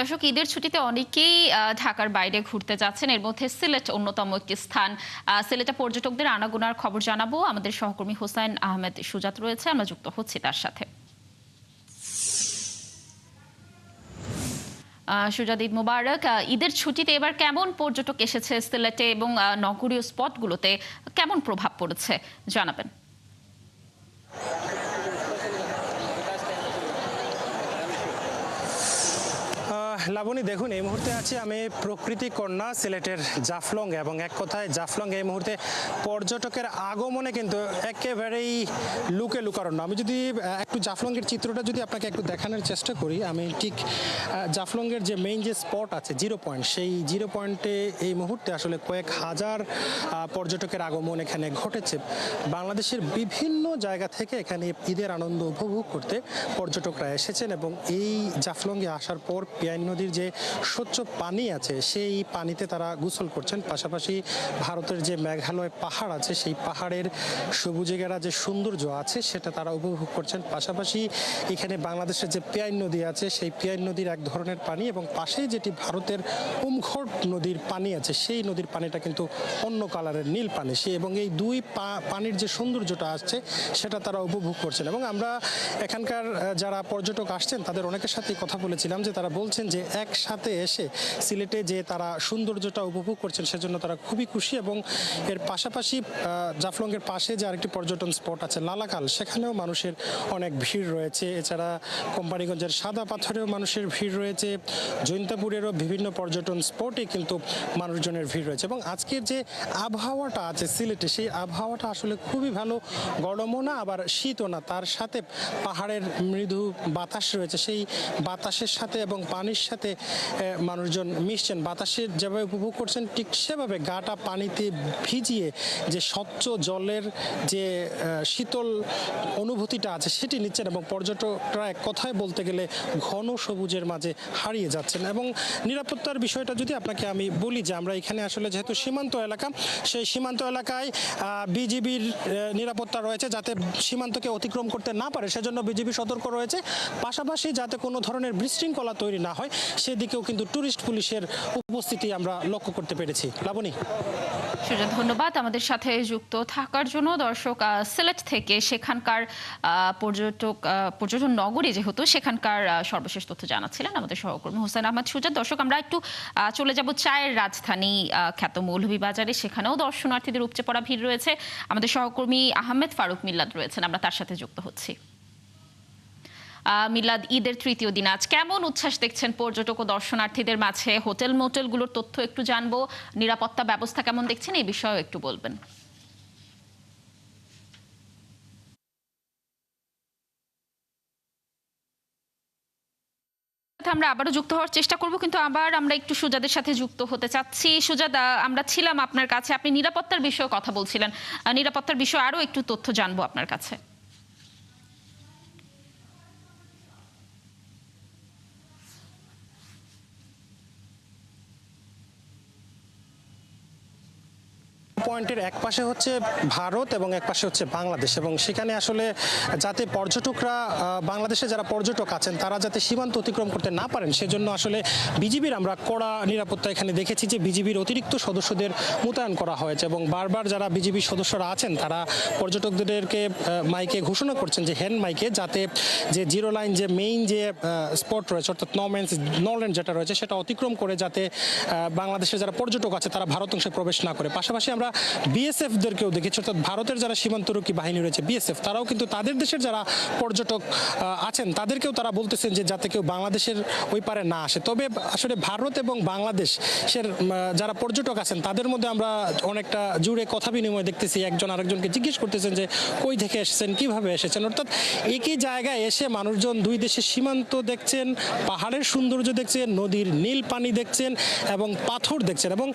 দর্শক, ঈদের ছুটিতে অনেকেই ঢাকার বাইরে ঘুরতে যাচ্ছেন। এর মধ্যে সিলেট অন্যতম একটি স্থান। সিলেটে পর্যটকদের আনাগোনার খবর জানাবো। আমাদের সহকর্মী হোসাইন আহমেদ সুজাত রয়েছে, আমরা যুক্ত হচ্ছি তার সাথে। সুজাত, ঈদ মোবারক। ঈদের ছুটিতে এবার কেমন পর্যটক এসেছে সিলেটে এবং নগরীয় স্পটগুলোতে কেমন প্রভাব পড়েছে জানাবেন। লাবণী, দেখুন এই মুহূর্তে আছি আমি প্রকৃতি কন্যা সিলেটের জাফলং, এবং এক কথায় জাফলং এই মুহূর্তে পর্যটকের আগমনে কিন্তু একেবারেই লুকে লুকারণ্য। আমি যদি একটু জাফলংয়ের চিত্রটা যদি আপনাকে একটু দেখানোর চেষ্টা করি, আমি ঠিক জাফলংয়ের যে মেইন যে স্পট আছে জিরো পয়েন্ট, সেই জিরো পয়েন্টে এই মুহূর্তে আসলে কয়েক হাজার পর্যটকের আগমন এখানে ঘটেছে। বাংলাদেশের বিভিন্ন জায়গা থেকে এখানে ঈদের আনন্দ উপভোগ করতে পর্যটকরা এসেছেন, এবং এই জাফলংয়ে আসার পর পিয়াইন নদীর যে স্বচ্ছ পানি আছে সেই পানিতে তারা গোসল করছেন। পাশাপাশি ভারতের যে মেঘালয় পাহাড় আছে সেই পাহাড়ের সবুজে ঘেরা যে সৌন্দর্য আছে সেটা তারা উপভোগ করছেন। পাশাপাশি এখানে বাংলাদেশের যে পিয়াইন নদী আছে সেই পিয়াইন নদীর এক ধরনের পানি, এবং পাশেই যেটি ভারতের উমঘট নদীর পানি আছে সেই নদীর পানিটা কিন্তু অন্য কালারের নীল পানি। এবং এই দুই পানির যে সৌন্দর্যটা আসছে সেটা তারা উপভোগ করছেন। এবং আমরা এখানকার যারা পর্যটক আসছেন তাদের অনেকের সাথে কথা বলেছিলাম, যে তারা বলছেন যে একসাথে এসে সিলেটে যে তারা সৌন্দর্যটা উপভোগ করছেন সেজন্য তারা খুবই খুশি। এবং এর পাশাপাশি জাফলংয়ের পাশে যে আরেকটি পর্যটন স্পট আছে লালাকাল, সেখানেও মানুষের অনেক ভিড় রয়েছে। এছাড়া কোম্পানিগঞ্জের সাদা পাথরেও মানুষের ভিড় রয়েছে, জৈন্তাপুরেরও বিভিন্ন পর্যটন স্পটে কিন্তু মানুষজনের ভিড় রয়েছে। এবং আজকের যে আবহাওয়াটা আছে সিলেটে, সেই আবহাওয়াটা আসলে খুবই ভালো, গরমও না আবার শীতও না, তার সাথে পাহাড়ের মৃদু বাতাস রয়েছে, সেই বাতাসের সাথে এবং পানির সাথে মানুষজন মিশছেন, বাতাসের যেভাবে উপভোগ করছেন ঠিক সেভাবে গাটা পানিতে ভিজিয়ে যে স্বচ্ছ জলের যে শীতল অনুভূতিটা আছে সেটি নিচ্ছেন। এবং পর্যটকরা এক কথায় বলতে গেলে ঘন সবুজের মাঝে হারিয়ে যাচ্ছেন। এবং নিরাপত্তার বিষয়টা যদি আপনাকে আমি বলি, যে আমরা এখানে আসলে যেহেতু সীমান্ত এলাকা, সেই সীমান্ত এলাকায় বিজিবির নিরাপত্তা রয়েছে যাতে সীমান্তকে অতিক্রম করতে না পারে, সেজন্য বিজিবি সতর্ক রয়েছে। পাশাপাশি যাতে কোনো ধরনের বিশৃঙ্খলা তৈরি না হয় সেদিকেও কিন্তু টুরিস্ট পুলিশের উপস্থিতি আমরা লক্ষ্য করতে পেরেছি। লাবণী, সুজাত, ধন্যবাদ আমাদের সাথে যুক্ত থাকার জন্য। দর্শক, সিলেট থেকে সেখানকার পর্যটন নগরী যেহেতু, সেখানকার সর্বশেষ তথ্য জানাচ্ছিলেন আমাদের সহকর্মী হোসেন আহমেদ সুজাত। দর্শক, আমরা একটু চলে যাব চায়ের রাজধানী খ্যাত মৌলভীবাজারে। সেখানেও দর্শনার্থীদের উপচে পড়া ভিড় রয়েছে। আমাদের সহকর্মী আহমেদ ফারুক মিল্লাদ রয়েছেন, আমরা তার সাথে যুক্ত হচ্ছি। মিলাদ, ঈদের তৃতীয় দিন আজ কেমন উচ্ছ্বাস দেখছেন পর্যটক ও দর্শনার্থীদের মাঝে? হোটেল মোটেলগুলোর তথ্য একটু জানবো, নিরাপত্তা ব্যবস্থা কেমন দেখছেন এই বিষয়েও একটু বলবেন। আমরা আবারও যুক্ত হওয়ার চেষ্টা করব, কিন্তু আবার আমরা একটু সুজাদের সাথে যুক্ত হতে চাচ্ছি। সুজাদ, আমরা ছিলাম আপনার কাছে, আপনি নিরাপত্তার বিষয়ে কথা বলছিলেন। নিরাপত্তার বিষয়ে আরো একটু তথ্য জানবো আপনার কাছে। পয়েন্টের এক পাশে হচ্ছে ভারত এবং এক পাশে হচ্ছে বাংলাদেশ, এবং সেখানে আসলে যাতে পর্যটকরা, বাংলাদেশে যারা পর্যটক আছেন তারা যাতে সীমান্ত অতিক্রম করতে না পারেন সেজন্য আসলে বিজিবির আমরা কড়া নিরাপত্তা এখানে দেখেছি, যে বিজিবির অতিরিক্ত সদস্যদের মোতায়েন করা হয়েছে। এবং বারবার যারা বিজিবির সদস্যরা আছেন তারা পর্যটকদেরকে মাইকে ঘোষণা করছেন, যে হ্যান্ড মাইকে, যাতে যে জিরো লাইন যে মেইন যে স্পট রয়েছে অর্থাৎ নো ল্যান্ড যেটা রয়েছে সেটা অতিক্রম করে যাতে বাংলাদেশের যারা পর্যটক আছে তারা ভারত অংশে প্রবেশ না করে। পাশাপাশি আমরা বিএসএফদেরকেও দেখেছি, অর্থাৎ ভারতের যারা সীমান্তরক্ষী বাহিনী রয়েছে বিএসএফ, তারাও কিন্তু তাদের দেশের যারা পর্যটক আছেন তাদেরকেও তারা বলতেছেন যে যাতে কেউ বাংলাদেশের ওই পারে না আসে। তবে আসলে ভারত এবং বাংলাদেশের যারা পর্যটক আছেন তাদের মধ্যে আমরা অনেকটা জুড়ে কথা বিনিময় দেখতেছি, একজন আরেকজনকে জিজ্ঞেস করতেছেন যে কই থেকে এসেছেন, কিভাবে এসেছেন। অর্থাৎ একই জায়গায় এসে মানুষজন দুই দেশের সীমান্ত দেখছেন, পাহাড়ের সৌন্দর্য দেখছেন, নদীর নীল পানি দেখছেন এবং পাথর দেখছেন। এবং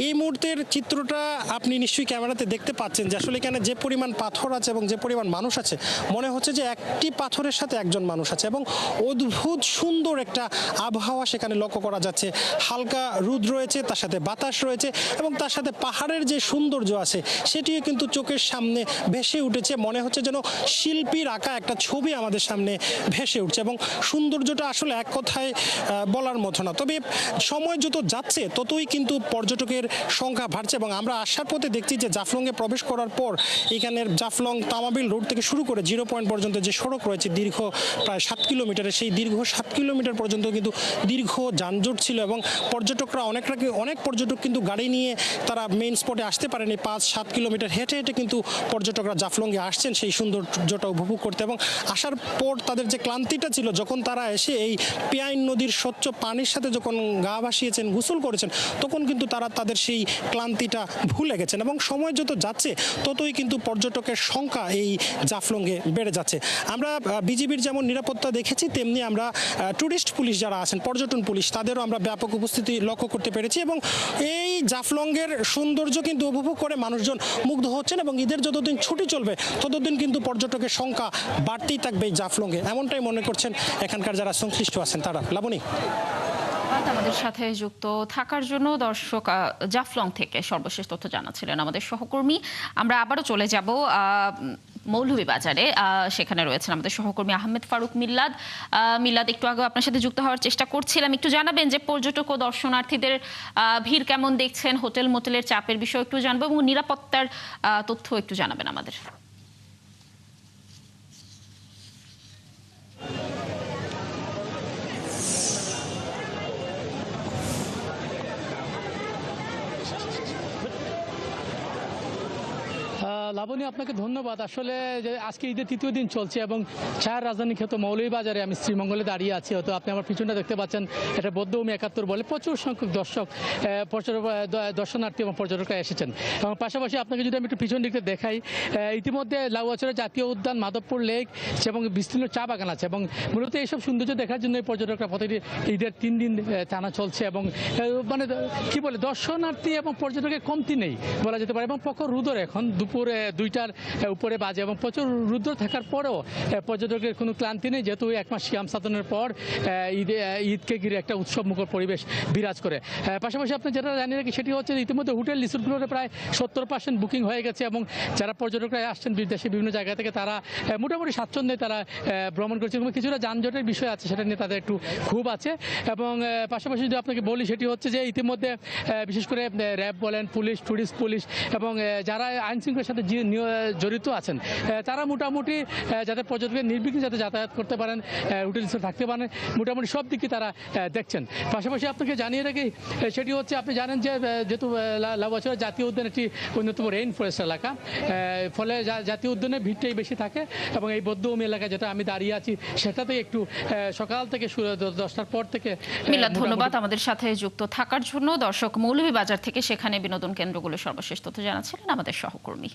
এই মুহূর্তের চিত্রটা আপনি নিশ্চয়ই ক্যামেরাতে দেখতে পাচ্ছেন যে আসলে এখানে যে পরিমাণ পাথর আছে এবং যে পরিমাণ মানুষ আছে, মনে হচ্ছে যে একটি পাথরের সাথে একজন মানুষ আছে এবং অদ্ভুত সুন্দর একটা আবহাওয়া সেখানে লক্ষ্য করা যাচ্ছে। হালকা রোদ রয়েছে, তার সাথে বাতাস রয়েছে এবং তার সাথে পাহাড়ের যে সৌন্দর্য আছে সেটিও কিন্তু চোখের সামনে ভেসে উঠেছে। মনে হচ্ছে যেন শিল্পীর আঁকা একটা ছবি আমাদের সামনে ভেসে উঠছে এবং সৌন্দর্যটা আসলে এক কথায় বলার মতো না। তবে সময় যত যাচ্ছে ততই কিন্তু পর্যটকের সংখ্যা বাড়ছে এবং আমরা আসার পথে দেখছি যে জাফলংয়ে প্রবেশ করার পর এখানের জাফলং তামাবিল রোড থেকে শুরু করে জিরো পয়েন্ট পর্যন্ত যে সড়ক রয়েছে দীর্ঘ প্রায় 7 কিলোমিটারের, সেই দীর্ঘ 7 কিলোমিটার পর্যন্ত কিন্তু দীর্ঘ যানজট ছিল এবং পর্যটকরা অনেক পর্যটক কিন্তু গাড়ি নিয়ে তারা মেইন স্পটে আসতে পারেনি। 5-7 কিলোমিটার হেঁটে হেঁটে কিন্তু পর্যটকরা জাফলংয়ে আসছেন সেই সৌন্দর্যটা উপভোগ করতে এবং আসার পর তাদের যে ক্লান্তিটা ছিল, যখন তারা এসে এই পিয়াইন নদীর স্বচ্ছ পানির সাথে যখন গা ভাসিয়েছেন, গোসল করেছেন, তখন কিন্তু তারা তাদের সেই ক্লান্তিটা ভুলে গেছেন এবং সময় যত যাচ্ছে ততই কিন্তু পর্যটকের সংখ্যা এই জাফলংয়ে বেড়ে যাচ্ছে। আমরা বিজিবির যেমন নিরাপত্তা দেখেছি, তেমনি আমরা ট্যুরিস্ট পুলিশ যারা আছেন, পর্যটন পুলিশ, তাদেরও আমরা ব্যাপক উপস্থিতি লক্ষ্য করতে পেরেছি এবং এই জাফলংয়ের সৌন্দর্য কিন্তু উপভোগ করে মানুষজন মুগ্ধ হচ্ছেন এবং ঈদের যতদিন ছুটি চলবে ততদিন কিন্তু পর্যটকের সংখ্যা বাড়তেই থাকবে এই জাফলংয়ে, এমনটাই মনে করছেন এখানকার যারা সংশ্লিষ্ট আছেন তারা। লাবণী, আমাদের সাথে যুক্ত থাকার জন্য দর্শক, জাফলং থেকে সর্বশেষ তথ্য জানাচ্ছিলেন আমাদের সহকর্মী। আমরা আবারও চলে যাব মৌলভীবাজারে, সেখানে রয়েছেন আমাদের সহকর্মী আহমেদ ফারুক মিল্লাদ। মিল্লাদ, একটু আগে আপনার সাথে যুক্ত হওয়ার চেষ্টা করছিলাম, একটু জানাবেন যে পর্যটক ও দর্শনার্থীদের ভিড় কেমন দেখছেন, হোটেল মোটেলের চাপের বিষয় একটু জানবো এবং নিরাপত্তার তথ্য একটু জানাবেন আমাদের। লাবণী, আপনাকে ধন্যবাদ। আসলে যে আজকে ঈদের তৃতীয় দিন চলছে এবং চায়ের রাজধানী খ্যাত মৌলভীবাজারে আমি শ্রীমঙ্গলে দাঁড়িয়ে আছি। হয়তো আপনি আমার পিছনটা দেখতে পাচ্ছেন, এটা বৌদ্ধভূমি 71 বলে প্রচুর সংখ্যক দর্শনার্থী এবং পর্যটকরা এসেছেন। এবং পাশাপাশি আপনাকে যদি আমি একটু পিছন দিকে দেখাই, ইতিমধ্যে লাউয়াছড়া জাতীয় উদ্যান, মাধবপুর লেক এবং বিস্তীর্ণ চা বাগান আছে এবং মূলত এইসব সৌন্দর্য দেখার জন্য পর্যটকরা প্রতিটি ঈদের 3 দিন টানা চলছে এবং মানে কি বলে, দর্শনার্থী এবং পর্যটকের কমতি নেই বলা যেতে পারে এবং প্রখর রোদও এখন দুপুরে 2টার উপরে বাজে এবং প্রচুর রুদ্র থাকার পরেও পর্যটকের কোনো ক্লান্তি নেই, যেহেতু 1 মাস সিয়াম সাধনের পর ঈদকে ঘিরে একটা উৎসবমুখর পরিবেশ বিরাজ করে। পাশাপাশি আপনি যেটা জানিয়ে রাখি সেটি হচ্ছে ইতিমধ্যে হোটেল রিসোর্টগুলোতে প্রায় 70% বুকিং হয়ে গেছে এবং যারা পর্যটকরা আসছেন বিদেশে বিভিন্ন জায়গা থেকে, তারা মোটামুটি স্বাচ্ছন্দ্যে তারা ভ্রমণ করছে এবং কিছুটা যানজটের বিষয় আছে, সেটা নিয়ে তাদের একটু ক্ষোভ আছে। এবং পাশাপাশি যদি আপনাকে বলি সেটি হচ্ছে যে ইতিমধ্যে বিশেষ করে র্যাব বলেন, পুলিশ, টুরিস্ট পুলিশ এবং যারা আইন শৃঙ্খলার সাথে জড়িত আছেন, তারা মোটামুটি যাতে পর্যটকের নির্বিঘ্নে যাতে যাতায়াত করতে পারেন, হোটেল থাকতে পারেন, মোটামুটি সব দিকই তারা দেখছেন। পাশাপাশি আপনাকে জানিয়ে রাখি সেটি হচ্ছে, আপনি জানেন যে যেহেতু লাউয়াছড়া জাতীয় উদ্যান একটি অন্যতম রেইন ফরেস্ট এলাকা, ফলে জাতীয় উদ্যানে ভিড়টাই বেশি থাকে এবং এই বৌদ্ধভূমি এলাকা যেটা আমি দাঁড়িয়ে আছি সেটাতে একটু সকাল থেকে 10টার পর থেকে। মিল্লাদ, ধন্যবাদ আমাদের সাথে যুক্ত থাকার জন্য। দর্শক, মৌলভীবাজার থেকে সেখানে বিনোদন কেন্দ্রগুলো সর্বশেষ তথ্য জানাচ্ছিলেন আমাদের সহকর্মী।